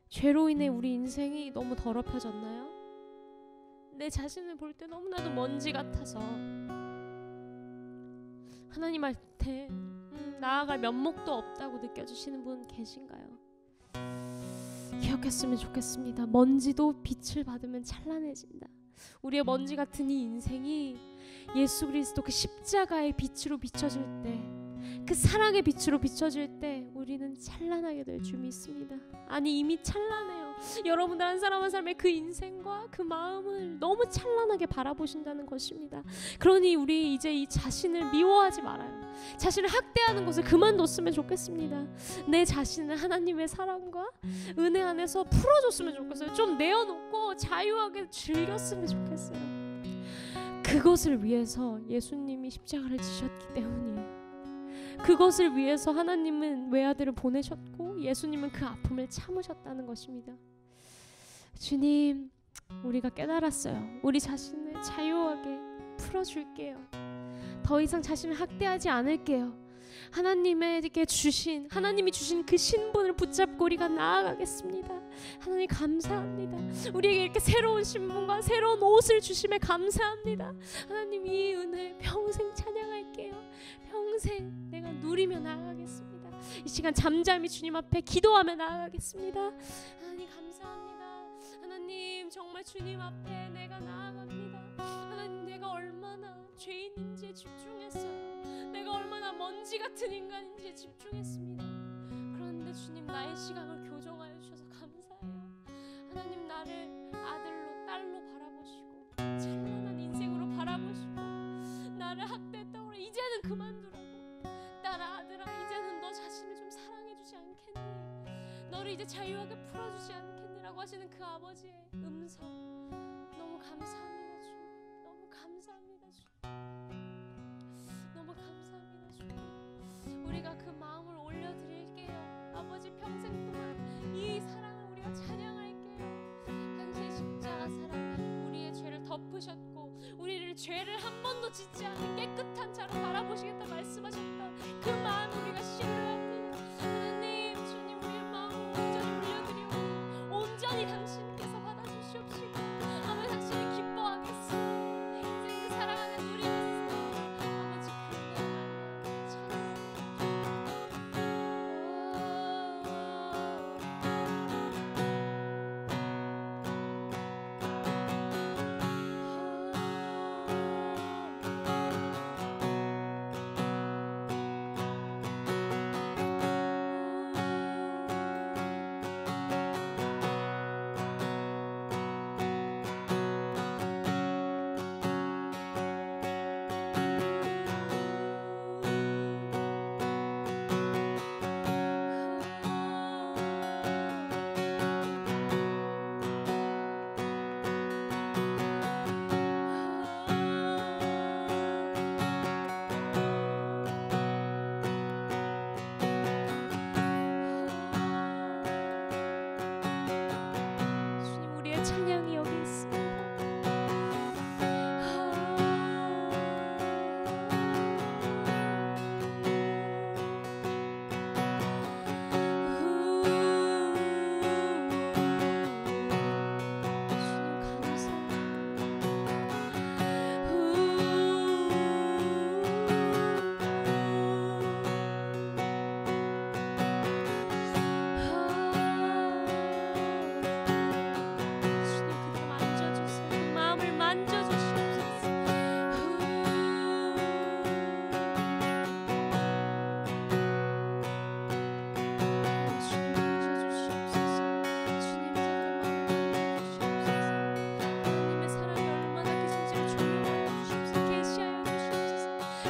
죄로 인해 우리 인생이 너무 더럽혀졌나요? 내 자신을 볼 때 너무나도 먼지 같아서 하나님한테 나아갈 면목도 없다고 느껴지시는 분 계신가요? 기억했으면 좋겠습니다. 먼지도 빛을 받으면 찬란해진다. 우리의 먼지 같은 이 인생이 예수 그리스도 그 십자가의 빛으로 비춰질 때, 그 사랑의 빛으로 비춰질 때 우리는 찬란하게 될 줄 믿습니다. 아니, 이미 찬란해요. 여러분들 한 사람 한 사람의 그 인생과 그 마음을 너무 찬란하게 바라보신다는 것입니다. 그러니 우리 이제 이 자신을 미워하지 말아요. 자신을 학대하는 것을 그만뒀으면 좋겠습니다. 내 자신을 하나님의 사랑과 은혜 안에서 풀어줬으면 좋겠어요. 좀 내어놓고 자유하게 즐겼으면 좋겠어요. 그것을 위해서 예수님이 십자가를 지셨기 때문이에요. 그것을 위해서 하나님은 외아들을 보내셨고 예수님은 그 아픔을 참으셨다는 것입니다. 주님, 우리가 깨달았어요. 우리 자신을 자유하게 풀어줄게요. 더 이상 자신을 학대하지 않을게요. 하나님에게 주신, 하나님이 주신 그 신분을 붙잡고 우리가 나아가겠습니다. 하나님 감사합니다. 우리에게 이렇게 새로운 신분과 새로운 옷을 주심에 감사합니다. 하나님, 이 은혜 평생 찬양할게요. 평생 내가 누리며 나아가겠습니다. 이 시간 잠잠히 주님 앞에 기도하며 나아가겠습니다. 하나님 감사합니다. 하나님, 정말 주님 앞에 내가 나아갑니다. 하나님, 내가 얼마나 죄인인지에 집중했어요. 내가 얼마나 먼지 같은 인간인지에 집중했습니다. 그런데 주님, 나의 시각을 교정하여 주셔서 감사해요. 하나님, 나를 아들로 딸로 바라보시고 찬란한 인생으로 바라보시고 나를 학대했다고 이제는 그만두라고, 딸아 아들아 이제는 너 자신을 좀 사랑해주지 않겠니? 너를 이제 자유하게 풀어주지 않겠니? 라고 하시는 그 아버지의 음성, 너무 감사합니다 주. 너무 감사합니다 주. 너무 감사합니다 주. 우리가 그 마음을 올려드릴게요. 아버지, 평생 동안 이 사랑을 우리가 찬양할게요. 당신의 십자가 사랑이 우리의 죄를 덮으셨고 우리를 죄를 한 번도 짓지 않은 깨끗한 자로 바라보시겠다 말씀하셨다. 그 마음 우리가 신뢰합니다. 하나님,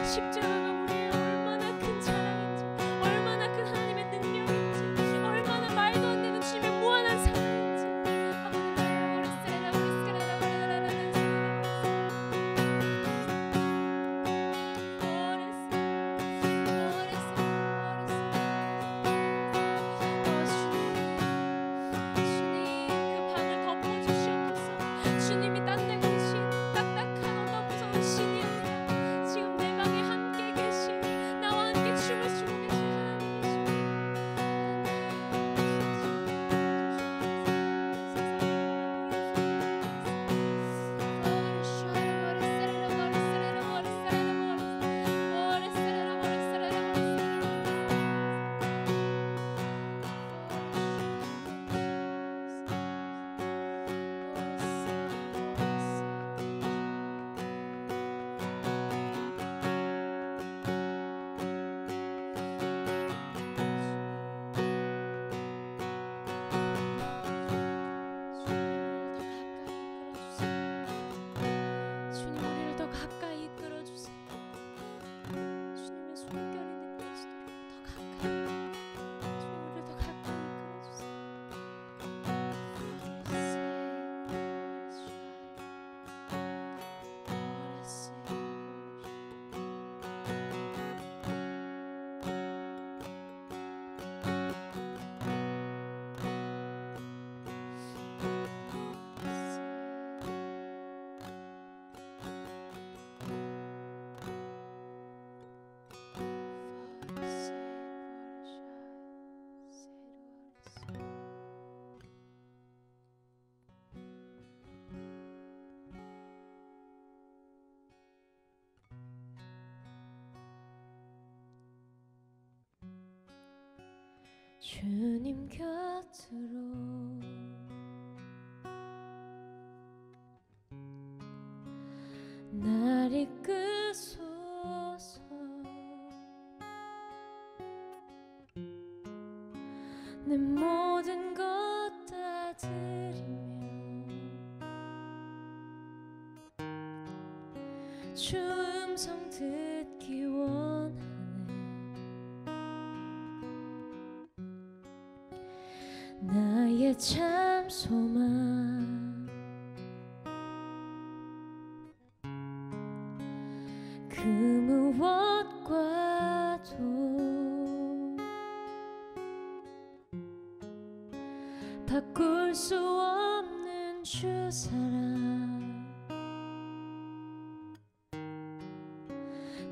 십자가가 우리의 얼마나 큰 자랑인지, 얼마나 큰 하나님의 능력인지, 얼마나 말도 안 되는 주님의 무한한 사랑인지. 주님 곁으로 날 이끄소서. 내 모든 것 다 드리며 주 음성 듣기 원하네. 나의 참 소망 그 무엇과도 바꿀 수 없는 주 사랑,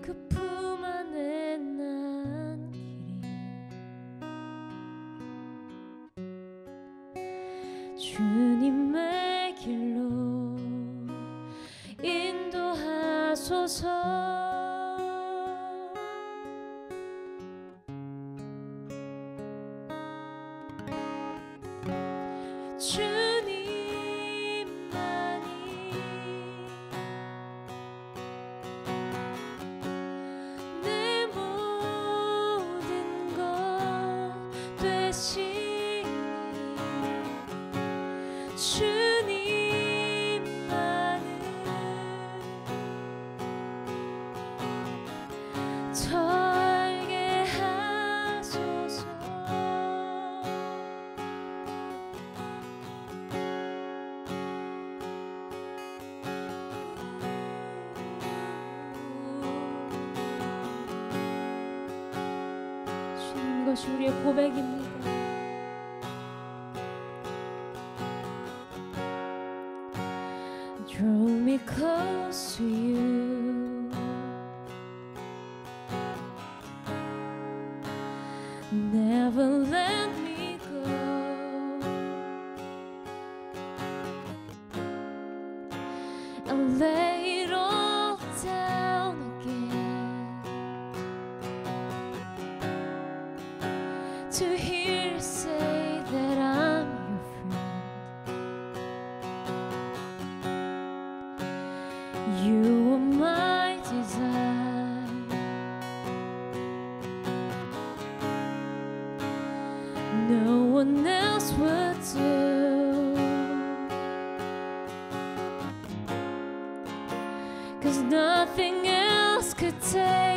그 품 안에 난 주님의 길로 인도하소서. 주님만이 내 모든 것 되시니 주님만을 설계 하소서. 주님, 이것이 우리의 고백입니다. Draw me close to you. Never let me go. I'll lay it all down again to hear you say that I'm your friend. You are my desire. No one else would do, 'cause nothing else could take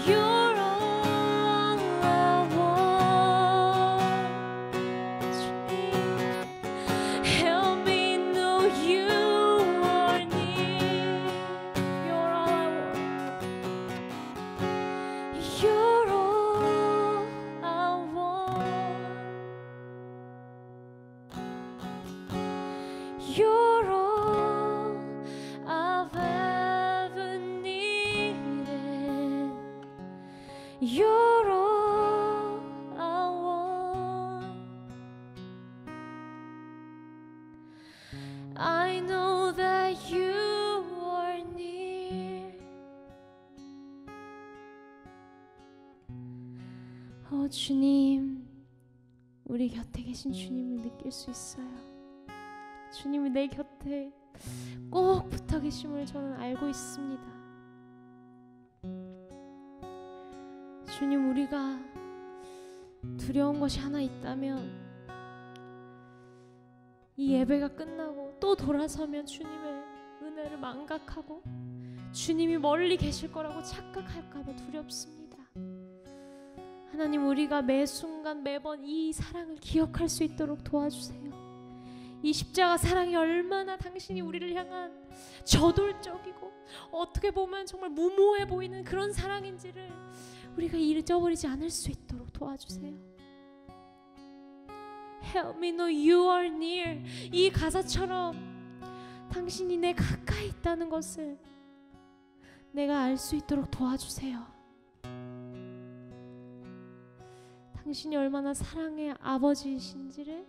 You're all I want. 주님, help me know you are near. You're all I want. You're all I want. You're all I've ever needed. You're all I want. I know that you are near. 주님, 우리 곁에 계신 주님을 느낄 수 있어요. 주님이 내 곁에 꼭 붙어 계심을 저는 알고 있습니다. 주님, 우리가 두려운 것이 하나 있다면 이 예배가 끝나고 또 돌아서면 주님의 은혜를 망각하고 주님이 멀리 계실 거라고 착각할까 봐 두렵습니다. 하나님, 우리가 매 순간 매번 이 사랑을 기억할 수 있도록 도와주세요. 이 십자가 사랑이 얼마나 당신이 우리를 향한 저돌적이고 어떻게 보면 정말 무모해 보이는 그런 사랑인지를 우리가 잊어버리지 않을 수 있도록 도와주세요. Help me know you are near. 이 가사처럼 당신이 내 가까이 있다는 것을 내가 알 수 있도록 도와주세요. 당신이 얼마나 사랑의 아버지이신지를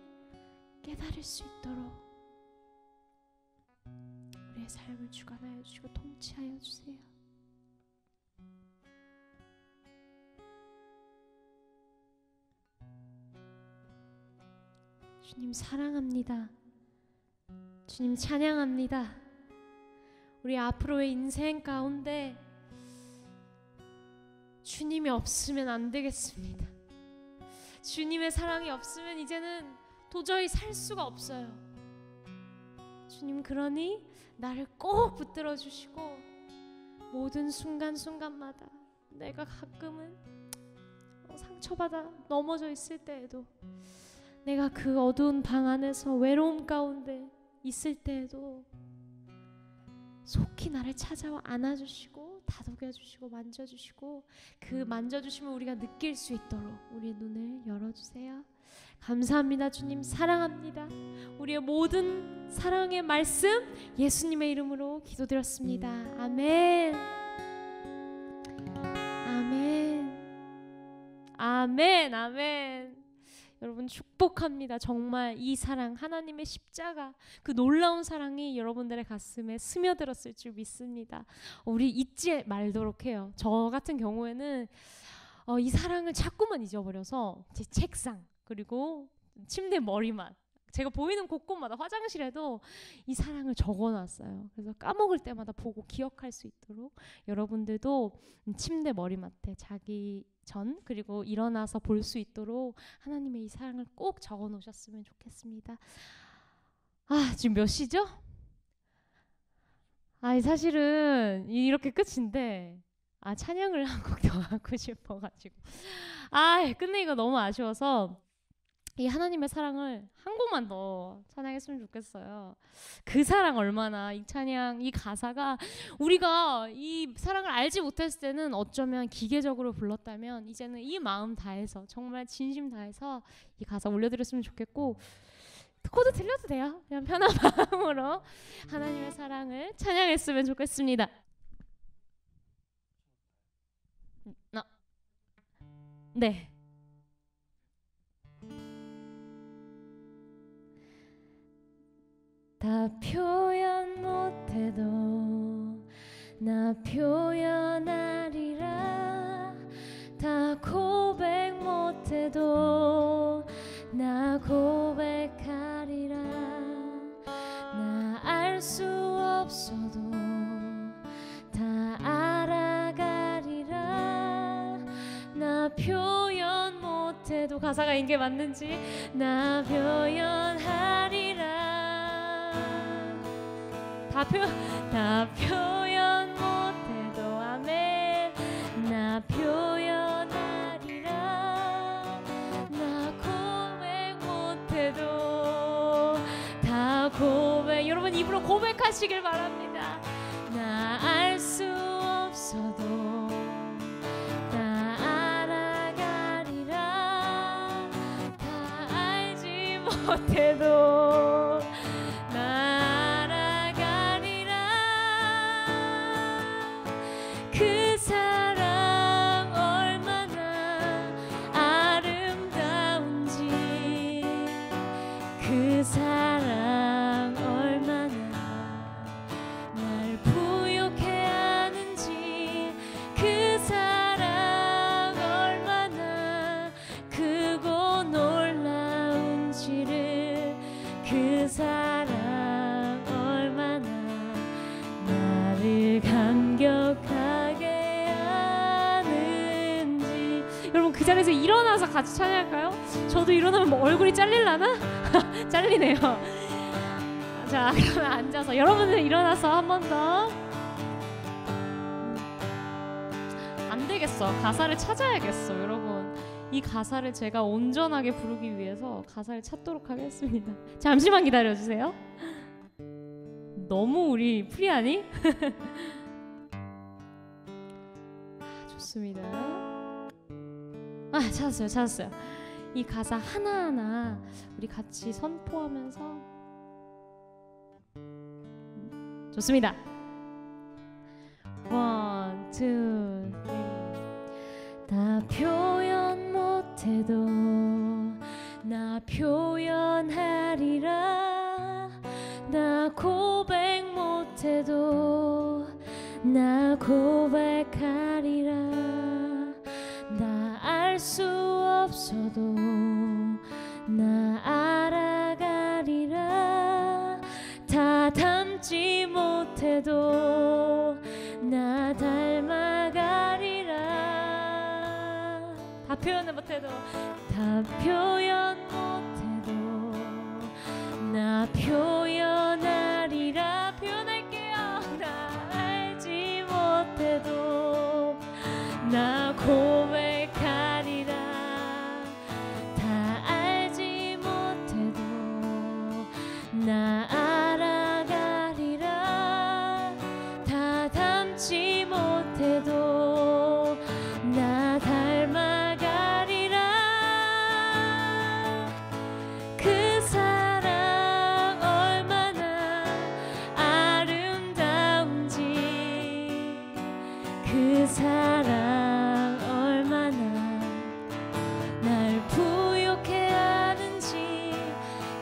깨달을 수 있도록 우리의 삶을 주관하여 주시고 통치하여 주세요. 주님 사랑합니다. 주님 찬양합니다. 우리 앞으로의 인생 가운데 주님이 없으면 안 되겠습니다. 주님의 사랑이 없으면 이제는 도저히 살 수가 없어요. 주님, 그러니 나를 꼭 붙들어 주시고 모든 순간순간마다 내가 가끔은 상처받아 넘어져 있을 때에도 내가 그 어두운 방 안에서 외로움 가운데 있을 때에도 속히 나를 찾아와 안아주시고 다독여주시고 만져주시고 그 만져주심을 우리가 느낄 수 있도록 우리의 눈을 열어주세요. 감사합니다. 주님 사랑합니다. 우리의 모든 사랑의 말씀 예수님의 이름으로 기도드렸습니다. 아멘. 아멘. 아멘. 아멘. 여러분 축복합니다. 정말 이 사랑, 하나님의 십자가, 그 놀라운 사랑이 여러분들의 가슴에 스며들었을 줄 믿습니다. 우리 잊지 말도록 해요. 저 같은 경우에는 이 사랑을 자꾸만 잊어버려서 제 책상 그리고 침대 머리맡, 제가 보이는 곳곳마다 화장실에도 이 사랑을 적어놨어요. 그래서 까먹을 때마다 보고 기억할 수 있도록 여러분들도 침대 머리맡에 자기 전 그리고 일어나서 볼 수 있도록 하나님의 이 사랑을 꼭 적어놓으셨으면 좋겠습니다. 지금 몇 시죠? 사실은 이렇게 끝인데 찬양을 한 곡 더 하고 싶어가지고 끝내기가 너무 아쉬워서 이 하나님의 사랑을 한 곡만 더 찬양했으면 좋겠어요. 그 사랑 얼마나, 이 찬양, 이 가사가 우리가 이 사랑을 알지 못했을 때는 어쩌면 기계적으로 불렀다면 이제는 이 마음 다해서 정말 진심 다해서 이 가사 올려드렸으면 좋겠고, 코드 들려도 돼요. 그냥 편한 마음으로 하나님의 사랑을 찬양했으면 좋겠습니다. 네. 다 표현 못해도 나 표현하리라. 다 고백 못해도 나 고백하리라. 나 알 수 없어도 다 알아가리라. 나 표현 못해도, 가사가 이게 맞는지, 나 표현하리라. 다 표현 못해도 아멘. 나 표현 고백하시길 바랍니다. 나 알 수 없어도 나 알아가리라. 다 알지 못해도 나 알아가리라. 그 사랑 얼마나 아름다운지, 그 사랑 얼마나 날 부욕해 하는지, 그 사랑 얼마나 크고 놀라운지를, 그 사랑 얼마나 나를 감격하게 하는지. 여러분 그 자리에서 일어나서 같이 찬양할까요? 저도 일어나면 뭐 얼굴이 잘릴라나? 잘리네요. 자, 그러면 앉아서 여러분들 일어나서 한 번 더. 안 되겠어. 가사를 찾아야겠어. 여러분 이 가사를 제가 온전하게 부르기 위해서 가사를 찾도록 하겠습니다. 잠시만 기다려주세요. 너무 우리 프리하니? 좋습니다. 찾았어요. 이 가사 하나하나 우리 같이 선포하면서. 좋습니다. 1, 2, 3. 다 표현 못해도 나 표현하리라. 나 고백 못해도 나 고백하리라. 나 알 수 없어도 나 알아가리라. 다 닮지 못해도 나 닮아가리라. 다 표현을 못해도 다 표현 못해도 나 표현하리라. 표현할게요. 나 알지 못해도 나 고백하리라. 다 알지 못해도 나 알아가리라. 다 닮지 못해도 나 닮아가리라. 그 사랑 얼마나 아름다운지, 그 사랑 얼마나 날 부욕해 하는지,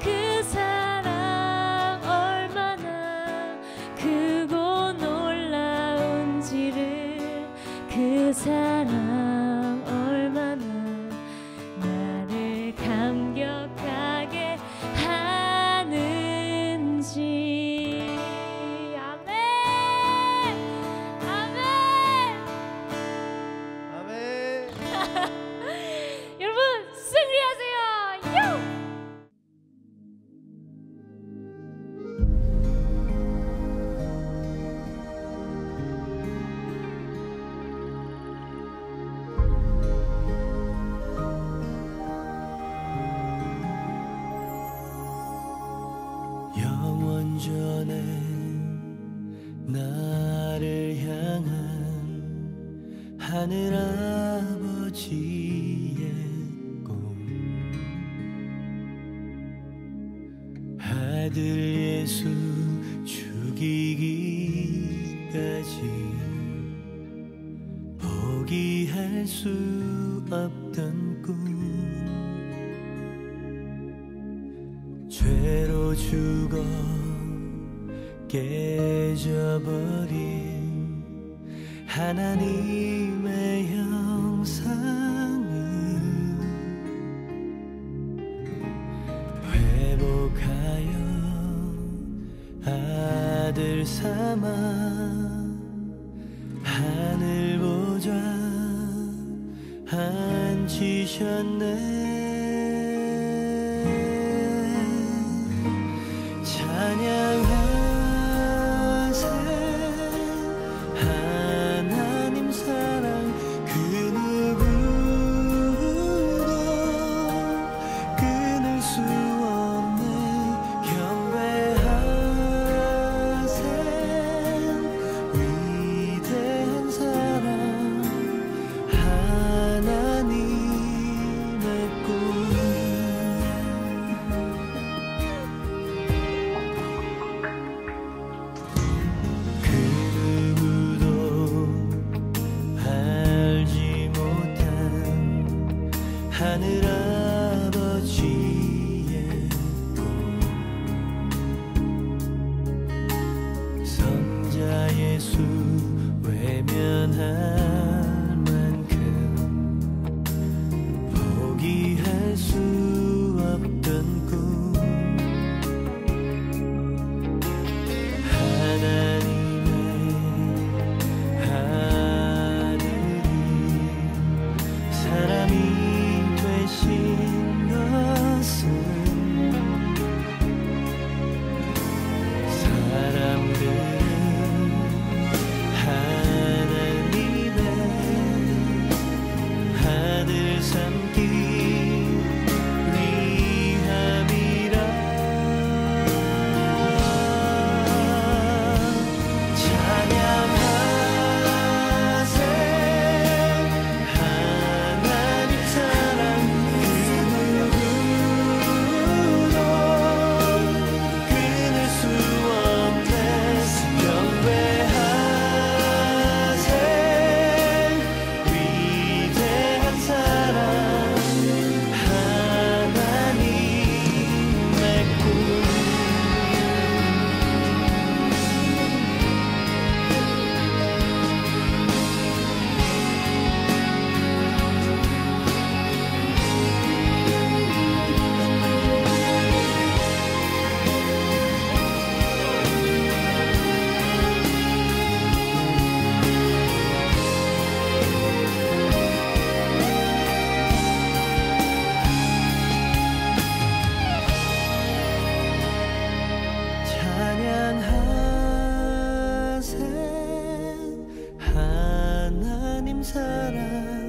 그 사랑 얼마나 크고 놀라운지를, 그 사랑 얼마나 나를 감격하게 하는지. 아멘. 아멘. 아멘. 여러분 승리하세요. 요! 영원전에 나를 향한 하늘 아버지의 꿈, 아들 예수 죽이기까지 포기할 수 없던 꿈, 죄로 죽어 깨져버린 하나님의 형상을 회복하여 아들 삼아 하늘 보좌 앉히셨네. 찬양하세 하나님 사랑 그 누구도 끊을 수 없네. 경배하세 하늘 아버지의 복 성자 예수 외면할 만큼 포기할 수 없던 꿈 하나님의 아들이 사람이 되신 것은 사람들은 하나님의 아들 삼기 위함이라 찬양하세 하나님 사랑 그 누구도 끊을 수 없네 경배하세 위대한 사랑 하나님의 꿈 찬양하세 하나님 사랑